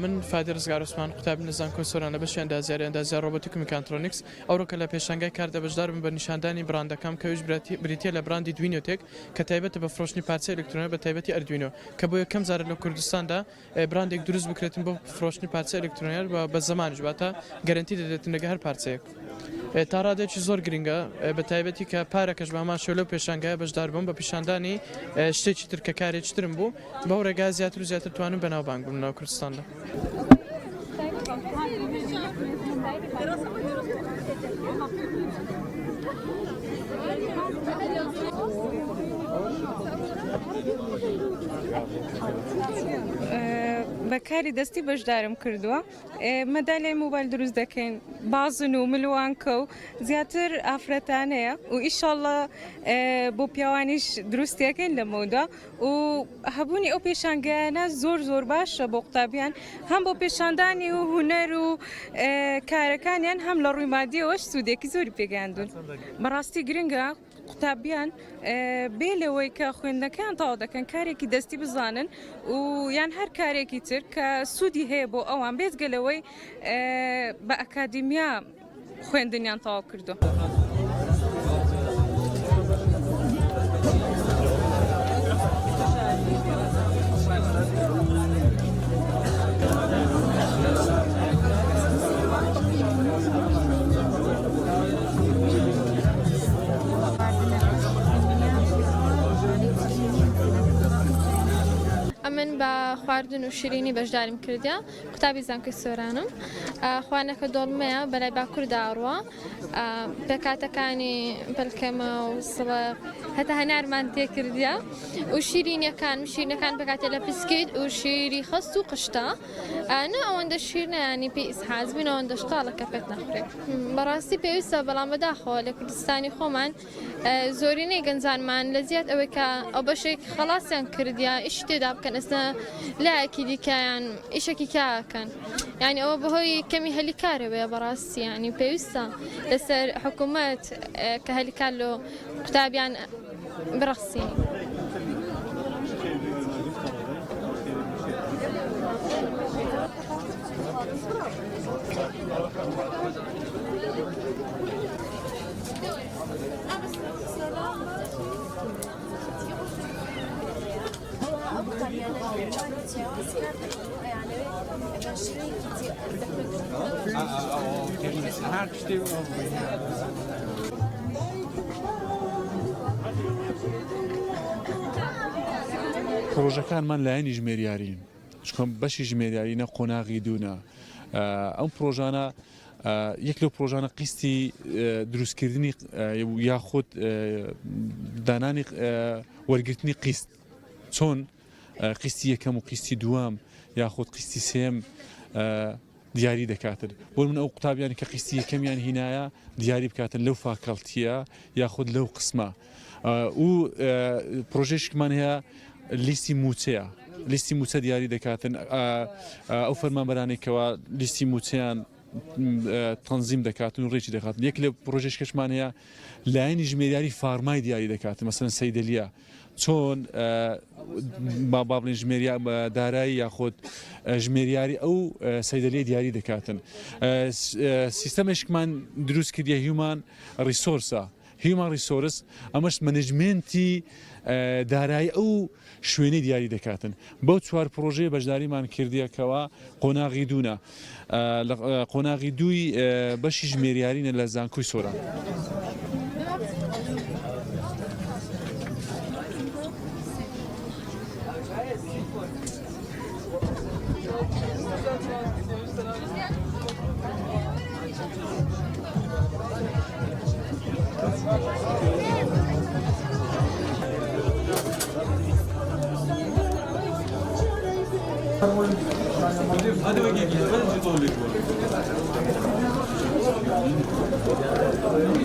من فادی ڕزگار عوسمان قوتابی نزان کۆسۆرانە بەشی ئەندازیاری ڕۆبۆتیک و میکانترۆنیکس ئەوڕۆکە لە پێشانگای کاردا بەشدار بن بە نیشاندانی براندەکەم کە ویش بریتیە لە براندی دوینۆتێک کە تایبەتە بە فرۆشتنی پارچە ئەلکترۆنیە بە تایبەتی ئەردوینۆ کە بۆ یەکەم جارە لە کوردستاندا براندێک دروست بکرێتن بۆ فرۆشتنی پارچە ئەلکترۆنیە بە زەمانیش واتە گەرنتی دەدێتن لەگە هەر پارچەیەک. تا ڕادێکی زۆر گرنگە بە تایبەتی کە پارەکەش بە هەمان شێوە لەو پێشانگایە بەشدار بووم بە پیشاندانی شتێکی تر کە کارێکی ترم بوو بەو ڕێگا زیاتر و زیاتر توانم بەناوبانگ بووم لەناو کوردستاندا. بەکاری دەستی بەشدارم کردووە مەدالای موبایل دروست دەکەین بازن و ملوانکە و زیاتر ئافرەتانەیە و ئیشەڵڵە بۆ پیاوانیش دروستیەکەین لە مۆدا و هەبوونی ئەو پێشانگەیانە زۆر باشە بۆ قوتابیان هەم بۆ پێشاندانی و هونەر و کارەکانیان هەم لە ڕووی مادیەوەش سوودێکی زۆری پێگەیاندون بەڕاستی گرنگە قوتابیان بێ لەوەی کە خوێندەکان تاوا دەکەن کارێکی دەستی بزانن و یان هەر کارێکی تر کە سوودی هەیە بۆ ئەوان بێزگەلەوەی بە ئەکادیمیا خوێندنیان تاوا کردو. من بە خواردن و شیرینی بەشداریم کردیا قوتابی زانکۆی سۆرانم خوانەکە دۆڵمەیە بەلای باکوور داڕوە پێکاتەکانی بەلکەمە و سڵق هەتا هەنارمان تێکردیا و شیرینەکان بکاتێ لە پسکیت و شیری خەست و قشتا نە ئەوەندە شیر نەیانی پێی ئیسحاز بین ئەوەندە شتاڵەکە پێت نەخورێت بەڕاستی پێویستە بەڵام بەداخەوە لە کوردستانی خۆمان زۆرینەی گەنجانمان لە زیاد ئەوەی کە ئەو بەشێک خەڵاسیان کردیا ئیش تێدا بکەن ئەستا لایەکی دیکەیان ئیشێکی کاکەن یعنی ئەوە بەهۆی کەمی هەلیکارەوەیە بەڕاستی ینی پێویستە لەسەر حکوومەت کە هەلیکار لە قوتابیان بڕەخسینی. پرۆژەکانمان لایەنی ژمێریارین چکۆم بەشی ژمێریارینە قۆناغی دوونە ئەم پرۆژانە یەک لەو پرۆژانە قیستی دروستکردنی یاخود دانانی وەرگرتنی قیست چۆن قیستی یەکەم و قیستی دووەم یاخود قیستی سێم دیاری دەکاتن بۆ من ئەو قوتابیانی کە قیستی یەکەمیان هینایە دیاری بکاتن لەو فاکەڵتیە یاخود لەو قسمە و پرۆژێشکمان هەیە لیستی موچەیە لیستی موچە دیاری دەکاتن ئەو فەرمانبەرانێکەوە لیستی موچەیان تەنزیم دەکاتن و ڕێکی دەکاتن یەک لە پرۆژێشکەشمان هەیە لایەنی ژمێریاری فارمای دیاری دەکاتن مەسەلەن سەیدەلیە چۆن با بڵێن ژمێریا دارایی یاخود ژمێریاری ئەو سەیدەلیە دیاری دەکاتن سیستەمێشکمان دروست کردیە هیومان ریسۆرسە هیومان ریسۆرس ئەمەش مەنێجمنتی دارایی ئەو شوێنەی دیاری دەکاتن بەو چوار پرۆژەیە بەشداریمان کردیەکەوە قۆناغی دوونە قۆناغی دووی بەشی ژمێریارینە لە زانکۆی سۆران. Hadi bakayım.